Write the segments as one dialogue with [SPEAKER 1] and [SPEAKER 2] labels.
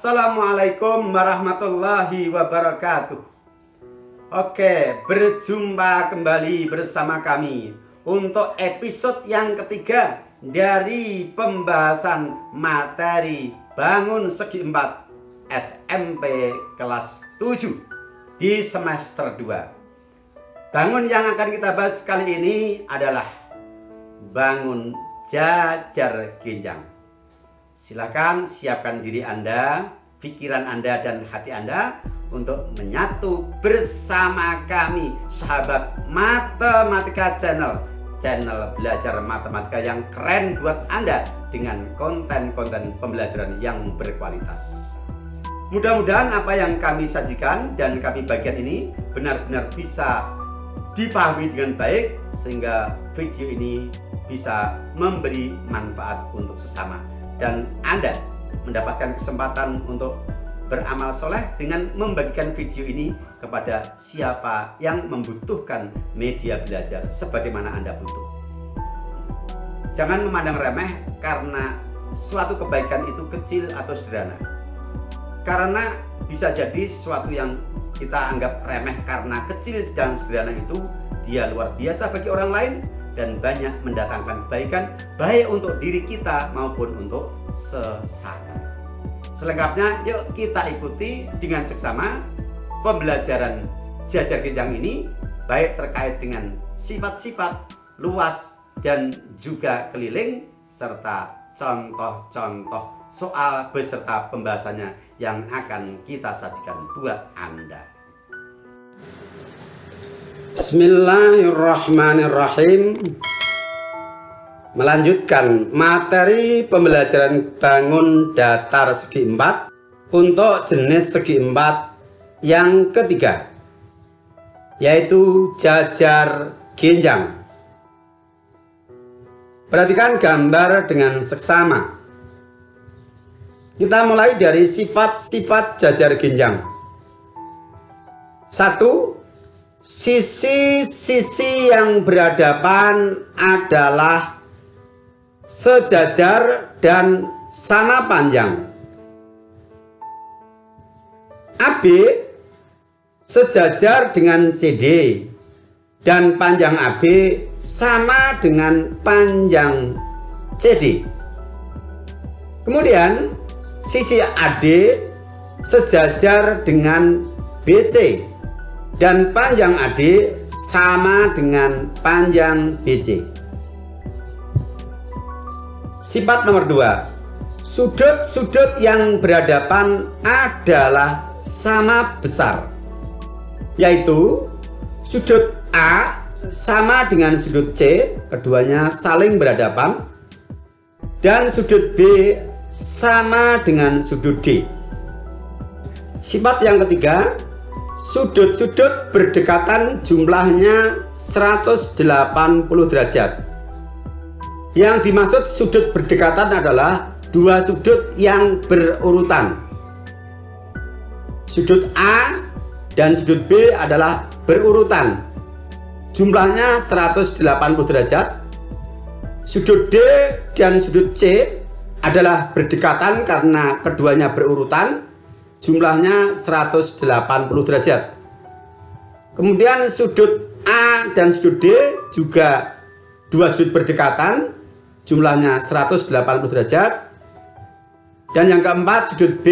[SPEAKER 1] Assalamualaikum warahmatullahi wabarakatuh. Oke, berjumpa kembali bersama kami untuk episode yang ketiga dari pembahasan materi Bangun Segi 4 SMP kelas 7 di semester 2. Bangun yang akan kita bahas kali ini adalah bangun jajar genjang. Silakan siapkan diri Anda, pikiran Anda dan hati Anda untuk menyatu bersama kami, sahabat Matematika Channel belajar matematika yang keren buat Anda dengan konten-konten pembelajaran yang berkualitas. Mudah-mudahan apa yang kami sajikan dan kami bagikan ini benar-benar bisa dipahami dengan baik sehingga video ini bisa memberi manfaat untuk sesama. Dan Anda mendapatkan kesempatan untuk beramal soleh dengan membagikan video ini kepada siapa yang membutuhkan media belajar sebagaimana Anda butuh. Jangan memandang remeh karena suatu kebaikan itu kecil atau sederhana. Karena bisa jadi sesuatu yang kita anggap remeh karena kecil dan sederhana itu dia luar biasa bagi orang lain dan banyak mendatangkan kebaikan baik untuk diri kita maupun untuk sesama. Selengkapnya yuk kita ikuti dengan seksama pembelajaran jajar genjang ini, baik terkait dengan sifat-sifat, luas dan juga keliling serta contoh-contoh soal beserta pembahasannya yang akan kita sajikan buat Anda. Bismillahirrahmanirrahim. Melanjutkan materi pembelajaran bangun datar segi 4 untuk jenis segi 4 yang ketiga, yaitu jajar genjang. Perhatikan gambar dengan seksama. Kita mulai dari sifat-sifat jajar genjang. 1. Sisi-sisi yang berhadapan adalah sejajar dan sama panjang. AB sejajar dengan CD dan panjang AB sama dengan panjang CD. Kemudian sisi AD sejajar dengan BC dan panjang AD sama dengan panjang BC. Sifat nomor 2. Sudut-sudut yang berhadapan adalah sama besar, yaitu sudut A sama dengan sudut C, keduanya saling berhadapan, dan sudut B sama dengan sudut D. Sifat yang ketiga, sudut-sudut berdekatan jumlahnya 180 derajat. Yang dimaksud sudut berdekatan adalah dua sudut yang berurutan. Sudut A dan sudut B adalah berurutan. Jumlahnya 180 derajat. Sudut D dan sudut C adalah berdekatan karena keduanya berurutan. Jumlahnya 180 derajat. Kemudian sudut A dan sudut D juga dua sudut berdekatan, jumlahnya 180 derajat. Dan yang keempat sudut B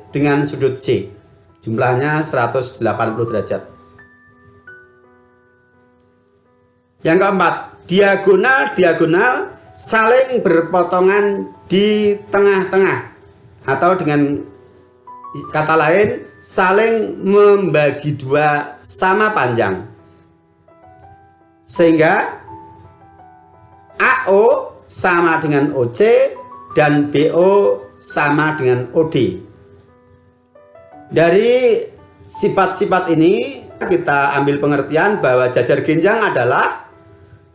[SPEAKER 1] dengan sudut C, jumlahnya 180 derajat. Yang keempat, diagonal-diagonal saling berpotongan di tengah-tengah, atau dengan kata lain saling membagi dua sama panjang, sehingga AO sama dengan OC dan BO sama dengan OD. Dari sifat-sifat ini kita ambil pengertian bahwa jajar genjang adalah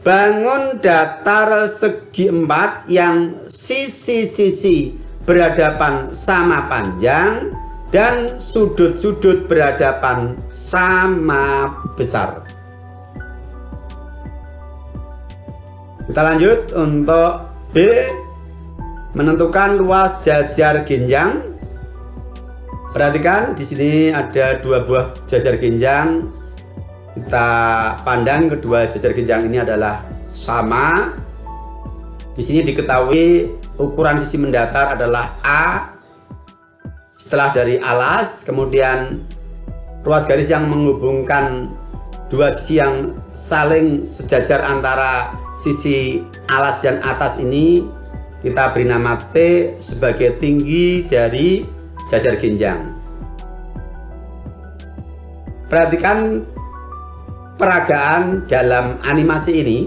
[SPEAKER 1] bangun datar segi 4 yang sisi-sisi berhadapan sama panjang dan sudut-sudut berhadapan sama besar. Kita lanjut untuk B, menentukan luas jajar genjang. Perhatikan di sini ada dua buah jajar genjang. Kita pandang kedua jajar genjang ini adalah sama. Di sini diketahui ukuran sisi mendatar adalah A. Setelah dari alas, kemudian ruas garis yang menghubungkan dua sisi yang saling sejajar antara sisi alas dan atas ini kita beri nama T sebagai tinggi dari jajar genjang. Perhatikan peragaan dalam animasi ini.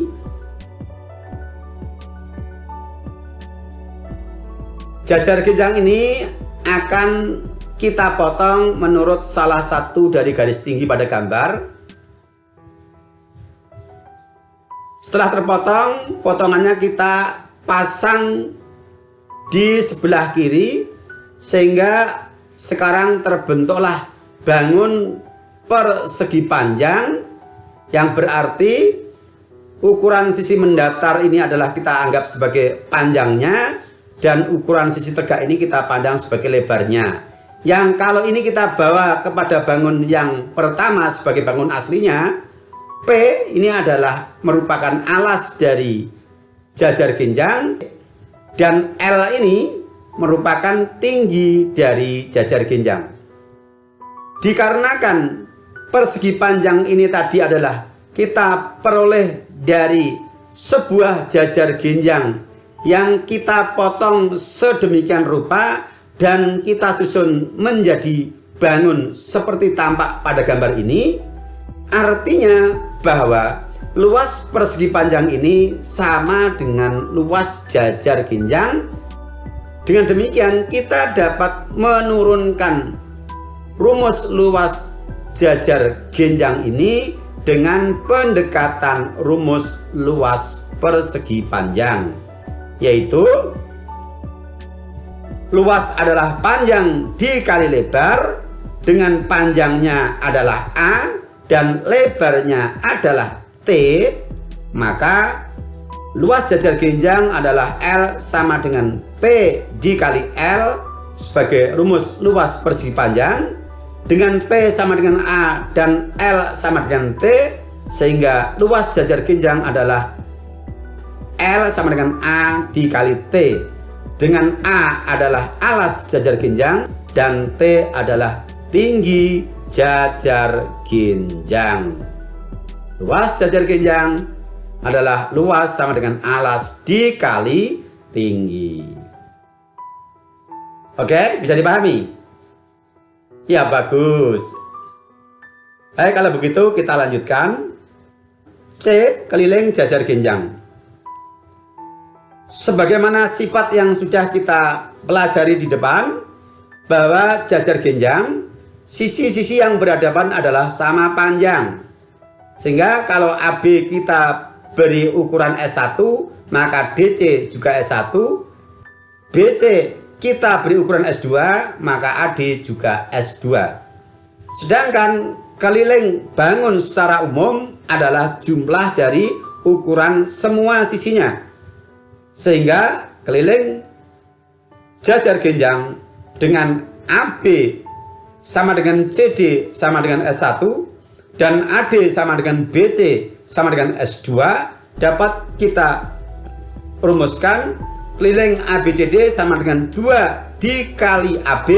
[SPEAKER 1] Jajar genjang ini akan kita potong menurut salah satu dari garis tinggi pada gambar. Setelah terpotong, potongannya kita pasang di sebelah kiri, sehingga sekarang terbentuklah bangun persegi panjang, yang berarti ukuran sisi mendatar ini adalah kita anggap sebagai panjangnya, dan ukuran sisi tegak ini kita pandang sebagai lebarnya. Yang kalau ini kita bawa kepada bangun yang pertama sebagai bangun aslinya, P ini adalah merupakan alas dari jajar genjang, dan L ini merupakan tinggi dari jajar genjang. Dikarenakan persegi panjang ini tadi adalah kita peroleh dari sebuah jajar genjang yang kita potong sedemikian rupa dan kita susun menjadi bangun seperti tampak pada gambar ini, artinya bahwa luas persegi panjang ini sama dengan luas jajar genjang. Dengan demikian kita dapat menurunkan rumus luas jajar genjang ini dengan pendekatan rumus luas persegi panjang, yaitu luas adalah panjang dikali lebar, dengan panjangnya adalah A dan lebarnya adalah T, maka luas jajar genjang adalah L sama dengan P dikali L sebagai rumus luas persegi panjang, dengan P sama dengan A dan L sama dengan T, sehingga luas jajar genjang adalah L sama dengan A dikali T, dengan A adalah alas jajar genjang dan T adalah tinggi jajar genjang. Luas jajar genjang adalah luas sama dengan alas dikali tinggi. Oke, bisa dipahami? Ya, bagus. Baik, kalau begitu kita lanjutkan. C. Keliling jajar genjang. Sebagaimana sifat yang sudah kita pelajari di depan, bahwa jajar genjang, sisi-sisi yang berhadapan adalah sama panjang. Sehingga kalau AB kita beri ukuran S1, maka DC juga S1. BC kita beri ukuran S2, maka AD juga S2. Sedangkan keliling bangun secara umum adalah jumlah dari ukuran semua sisinya. Sehingga keliling jajar genjang dengan AB sama dengan CD sama dengan S1, dan AD sama dengan BC sama dengan S2, dapat kita rumuskan keliling ABCD sama dengan 2 dikali AB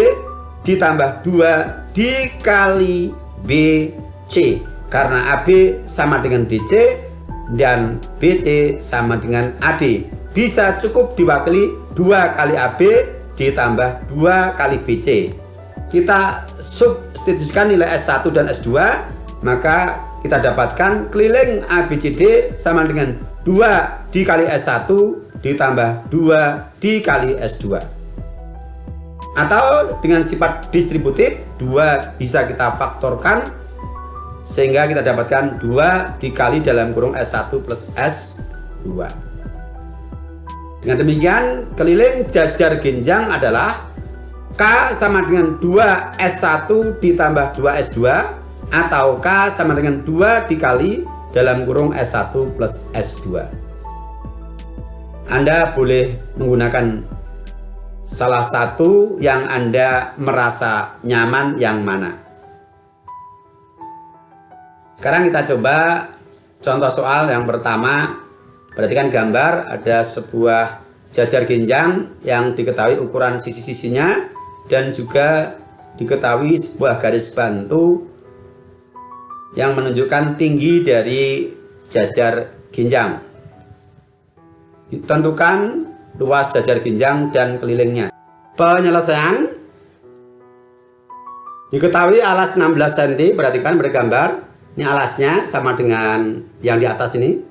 [SPEAKER 1] ditambah 2 dikali BC, karena AB sama dengan DC dan BC sama dengan AD. Bisa cukup diwakili 2 kali AB ditambah 2 kali BC. Kita substitusikan nilai S1 dan S2, maka kita dapatkan keliling ABCD sama dengan 2 dikali S1 ditambah 2 dikali S2. Atau dengan sifat distributif, 2 bisa kita faktorkan sehingga kita dapatkan 2 dikali dalam kurung S1 plus S2. Dengan demikian, keliling jajar genjang adalah K sama dengan 2 S1 ditambah 2 S2, atau K sama dengan 2 dikali dalam kurung S1 plus S2. Anda boleh menggunakan salah satu yang Anda merasa nyaman yang mana? Sekarang kita coba contoh soal yang pertama. Perhatikan gambar, ada sebuah jajar ginjang yang diketahui ukuran sisi-sisinya dan juga diketahui sebuah garis bantu yang menunjukkan tinggi dari jajar ginjang. Ditentukan luas jajar ginjang dan kelilingnya. Penyelesaian diketahui alas 16 cm. Perhatikan bergambar. Ini alasnya sama dengan yang di atas ini.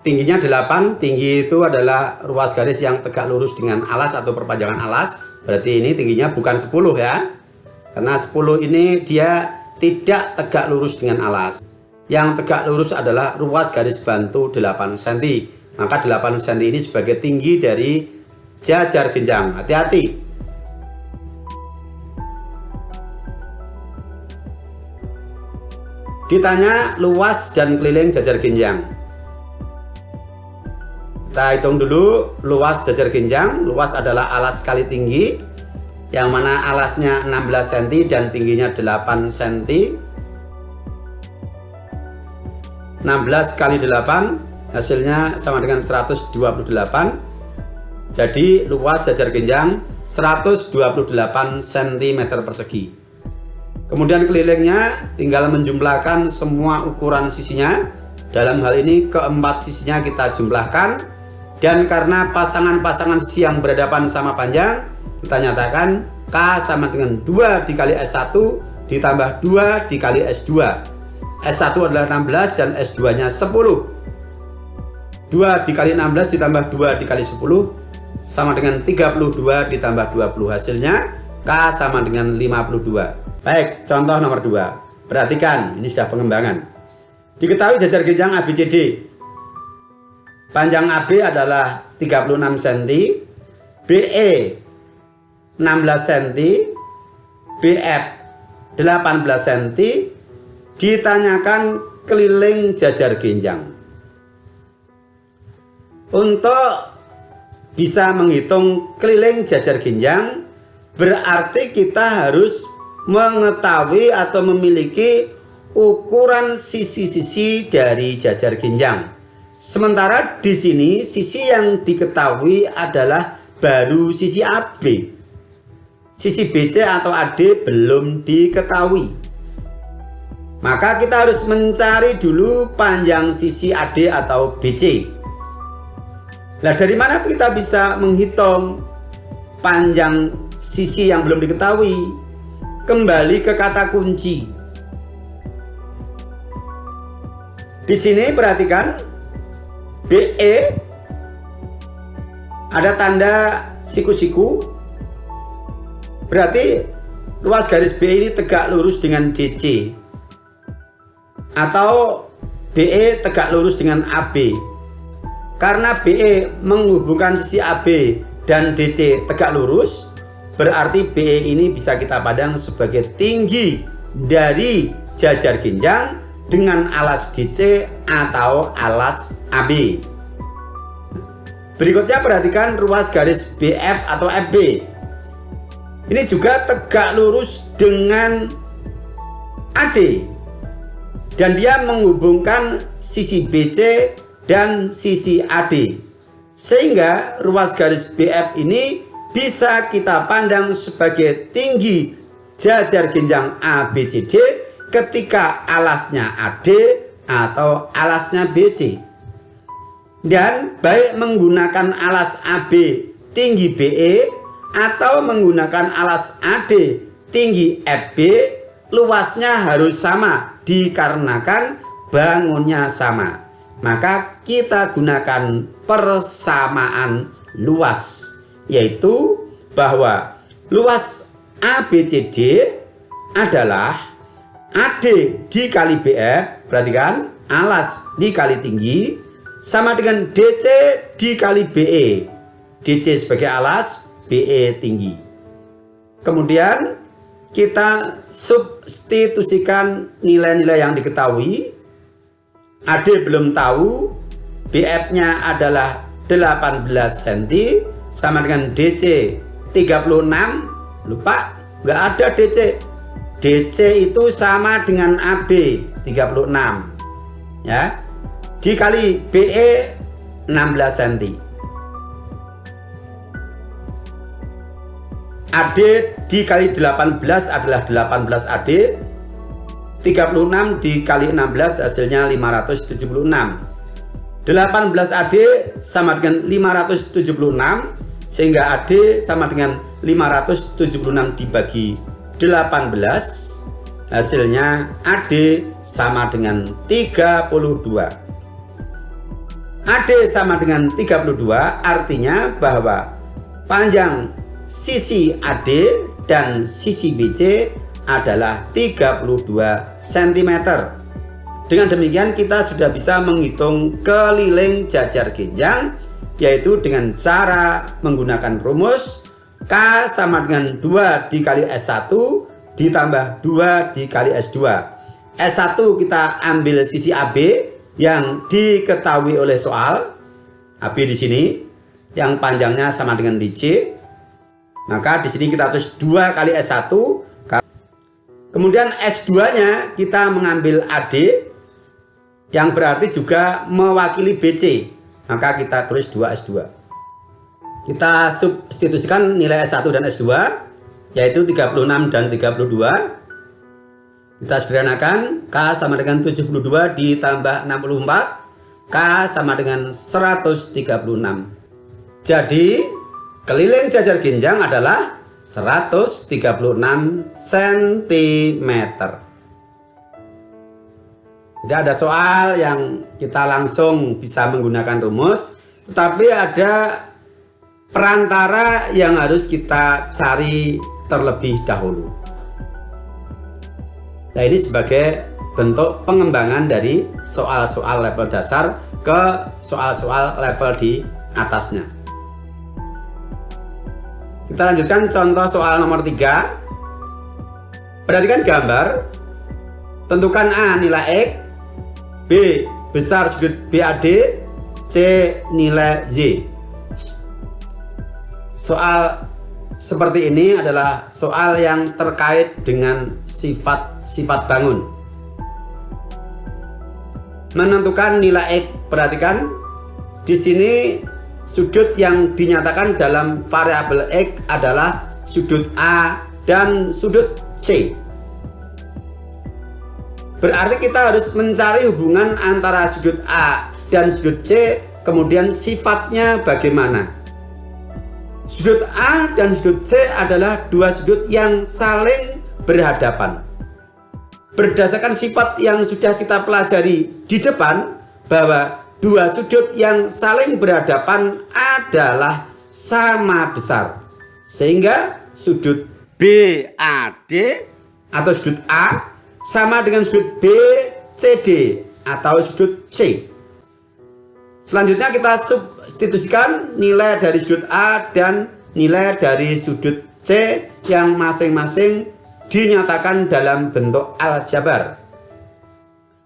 [SPEAKER 1] Tingginya 8. Tinggi itu adalah ruas garis yang tegak lurus dengan alas atau perpanjangan alas. Berarti ini tingginya bukan 10 ya. Karena 10 ini dia tidak tegak lurus dengan alas. Yang tegak lurus adalah ruas garis bantu 8 cm. Maka 8 cm ini sebagai tinggi dari jajar ginjang. Hati-hati. Ditanya luas dan keliling jajar ginjang. Kita hitung dulu luas jajar ginjang. Luas adalah alas kali tinggi, yang mana alasnya 16 cm dan tingginya 8 cm. 16 kali 8 hasilnya sama dengan 128. Jadi luas jajar ginjang 128 cm persegi. Kemudian kelilingnya tinggal menjumlahkan semua ukuran sisinya. Dalam hal ini keempat sisinya kita jumlahkan. Dan karena pasangan-pasangan sisi yang berhadapan sama panjang, kita nyatakan K sama dengan 2 dikali S1 ditambah 2 dikali S2. S1 adalah 16 dan S2 nya 10. 2 dikali 16 ditambah 2 dikali 10 sama dengan 32 ditambah 20. Hasilnya K sama dengan 52. Baik, contoh nomor 2. Perhatikan, ini sudah pengembangan. Diketahui jajar ginjang ABCD. Panjang AB adalah 36 cm, BE 16 cm, BF 18 cm. Ditanyakan keliling jajar ginjang. Untuk bisa menghitung keliling jajar ginjang, berarti kita harus mengetahui atau memiliki ukuran sisi-sisi dari jajar ginjang. Sementara di sini sisi yang diketahui adalah baru sisi AB. Sisi BC atau AD belum diketahui. Maka kita harus mencari dulu panjang sisi AD atau BC. Nah, dari mana kita bisa menghitung panjang sisi yang belum diketahui? Kembali ke kata kunci. Di sini perhatikan BE ada tanda siku-siku. Berarti luas garis BE ini tegak lurus dengan DC. Atau BE tegak lurus dengan AB. Karena BE menghubungkan sisi AB dan DC tegak lurus, berarti BE ini bisa kita pandang sebagai tinggi dari jajar ginjang dengan alas DC atau alas AB. Berikutnya perhatikan ruas garis BF atau FB. Ini juga tegak lurus dengan AD. Dan dia menghubungkan sisi BC dan sisi AD. Sehingga ruas garis BF ini bisa kita pandang sebagai tinggi jajar ginjang ABCD ketika alasnya AD atau alasnya BC. Dan baik menggunakan alas AB tinggi BE atau menggunakan alas AD tinggi FB, luasnya harus sama dikarenakan bangunnya sama. Maka kita gunakan persamaan luas, yaitu bahwa luas ABCD adalah AD dikali BF, perhatikan alas dikali tinggi, sama dengan DC dikali BE. DC sebagai alas, BE tinggi. Kemudian kita substitusikan nilai-nilai yang diketahui. AD belum tahu, BF nya adalah 18 cm, sama dengan DC 36. Lupa, nggak ada DC. DC itu sama dengan AB 36 ya, dikali BE 16 cm. AD dikali 18 adalah 18 AD. 36 dikali 16 hasilnya 576. 18 AD sama dengan 576, sehingga AD sama dengan 576 dibagi 18, hasilnya AD sama dengan 32. AD sama dengan 32 artinya bahwa panjang sisi AD dan sisi BC adalah 32 cm. Dengan demikian kita sudah bisa menghitung keliling jajar genjang, yaitu dengan cara menggunakan rumus K sama dengan 2 dikali S1 ditambah 2 dikali S2. S1 kita ambil sisi AB yang diketahui oleh soal. AB di sini yang panjangnya sama dengan DC. Maka di sini kita tulis 2 kali S1. Kemudian S2-nya kita mengambil AD yang berarti juga mewakili BC. Maka kita tulis 2S2. Kita substitusikan nilai S1 dan S2 yaitu 36 dan 32. Kita sederhanakan, K sama dengan 72 ditambah 64, K sama dengan 136. Jadi keliling jajar genjang adalah 136 cm. Jadi ada soal yang kita langsung bisa menggunakan rumus, tetapi ada perantara yang harus kita cari terlebih dahulu. Nah, ini sebagai bentuk pengembangan dari soal-soal level dasar ke soal-soal level di atasnya. Kita lanjutkan contoh soal nomor 3. Perhatikan gambar. Tentukan A nilai X, B besar sudut BAD, C nilai Z. Soal seperti ini adalah soal yang terkait dengan sifat bangun. Menentukan nilai X. Perhatikan di sini sudut yang dinyatakan dalam variabel X adalah sudut A dan sudut C. Berarti kita harus mencari hubungan antara sudut A dan sudut C, kemudian sifatnya bagaimana. Sudut A dan sudut C adalah dua sudut yang saling berhadapan. Berdasarkan sifat yang sudah kita pelajari di depan, bahwa dua sudut yang saling berhadapan adalah sama besar, sehingga sudut BAD atau sudut A sama dengan sudut BCD atau sudut C. Selanjutnya kita substitusikan nilai dari sudut A dan nilai dari sudut C yang masing-masing dinyatakan dalam bentuk aljabar,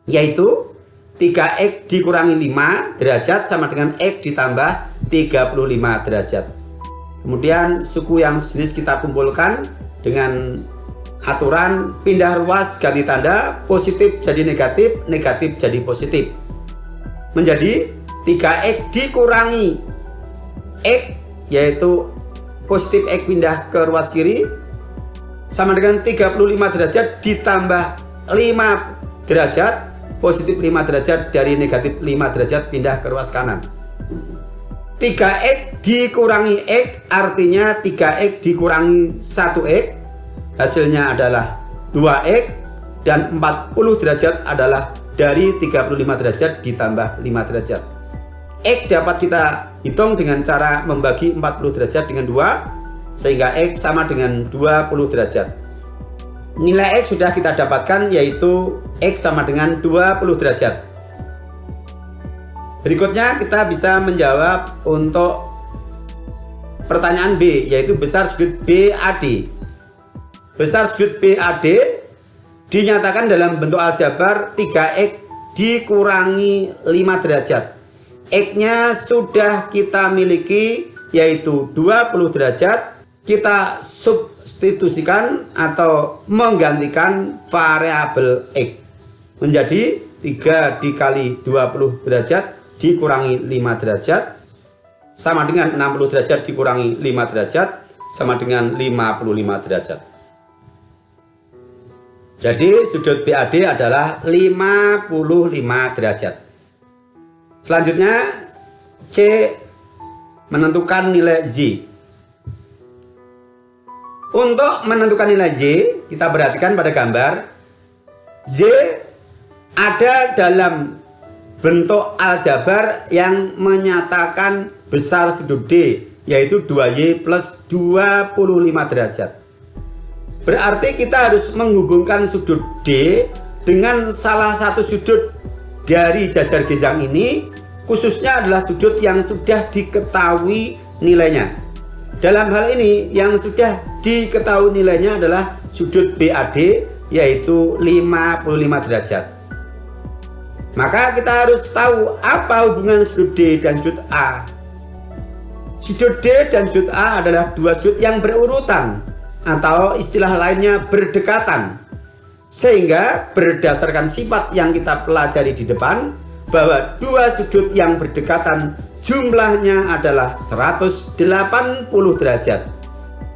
[SPEAKER 1] yaitu 3X dikurangi 5 derajat sama dengan X ditambah 35 derajat. Kemudian suku yang sejenis kita kumpulkan dengan aturan pindah ruas ganti tanda, positif jadi negatif, negatif jadi positif. Menjadi 3X dikurangi X, yaitu positif X pindah ke ruas kiri, sama dengan 35 derajat ditambah 5 derajat, positif 5 derajat dari negatif 5 derajat pindah ke ruas kanan. 3X dikurangi X artinya 3X dikurangi 1X, hasilnya adalah 2X, dan 40 derajat adalah dari 35 derajat ditambah 5 derajat. X dapat kita hitung dengan cara membagi 40 derajat dengan 2, sehingga X sama dengan 20 derajat. Nilai X sudah kita dapatkan, yaitu X sama dengan 20 derajat. Berikutnya kita bisa menjawab untuk pertanyaan B, yaitu besar sudut BAD. Besar sudut BAD dinyatakan dalam bentuk aljabar 3X dikurangi 5 derajat. X-nya sudah kita miliki, yaitu 20 derajat, kita substitusikan atau menggantikan variabel X menjadi 3 dikali 20 derajat dikurangi 5 derajat sama dengan 60 derajat dikurangi 5 derajat sama dengan 55 derajat. Jadi sudut BAD adalah 55 derajat. Selanjutnya C menentukan nilai Z. Untuk menentukan nilai Z, kita perhatikan pada gambar. Z ada dalam bentuk aljabar yang menyatakan besar sudut D, yaitu 2Y plus 25 derajat. Berarti kita harus menghubungkan sudut D dengan salah satu sudut dari jajar genjang ini, khususnya adalah sudut yang sudah diketahui nilainya. Dalam hal ini yang sudah diketahui nilainya adalah sudut BAD, yaitu 55 derajat. Maka kita harus tahu apa hubungan sudut D dan sudut A. Sudut D dan sudut A adalah dua sudut yang berurutan atau istilah lainnya berdekatan. Sehingga berdasarkan sifat yang kita pelajari di depan, bahwa dua sudut yang berdekatan jumlahnya adalah 180 derajat.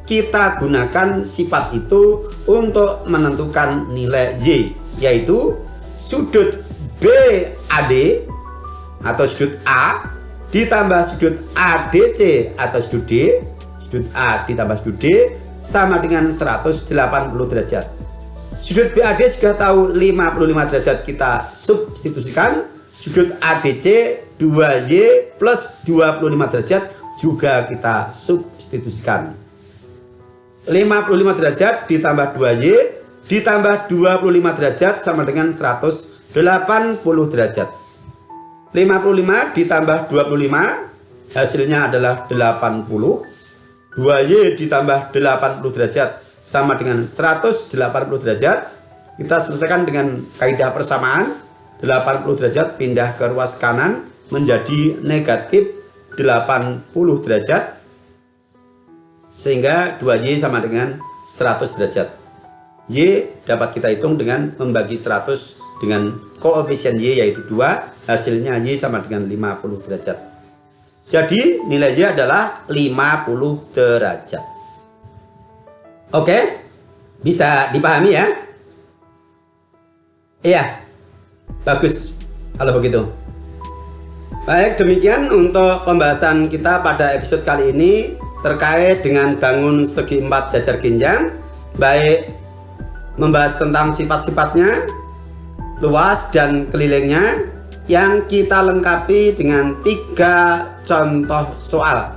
[SPEAKER 1] Kita gunakan sifat itu untuk menentukan nilai Y, yaitu sudut BAD atau sudut A ditambah sudut ADC atau sudut D, sudut A ditambah sudut D sama dengan 180 derajat. Sudut BAD sudah tahu 55 derajat, kita substitusikan. Sudut ADC 2Y plus 25 derajat juga kita substitusikan. 55 derajat ditambah 2Y ditambah 25 derajat sama dengan 180 derajat. 55 ditambah 25 hasilnya adalah 80. 2Y ditambah 80 derajat sama dengan 180 derajat. Kita selesaikan dengan kaidah persamaan. 80 derajat pindah ke ruas kanan menjadi negatif 80 derajat, sehingga 2Y sama dengan 100 derajat. Y dapat kita hitung dengan membagi 100 dengan koefisien Y yaitu 2, hasilnya Y sama dengan 50 derajat. Jadi nilai Y adalah 50 derajat. Oke, bisa dipahami ya? Iya, bagus kalau begitu. Baik, demikian untuk pembahasan kita pada episode kali ini terkait dengan bangun segi 4 jajar genjang. Baik membahas tentang sifat-sifatnya, luas dan kelilingnya, yang kita lengkapi dengan 3 contoh soal.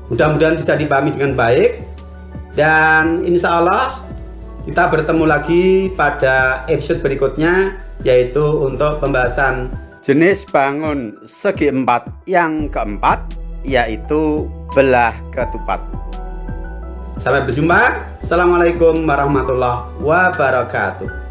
[SPEAKER 1] Mudah-mudahan bisa dipahami dengan baik, dan insya Allah kita bertemu lagi pada episode berikutnya, yaitu untuk pembahasan jenis bangun segi 4 yang keempat, yaitu belah ketupat. Sampai berjumpa. Assalamualaikum warahmatullahi wabarakatuh.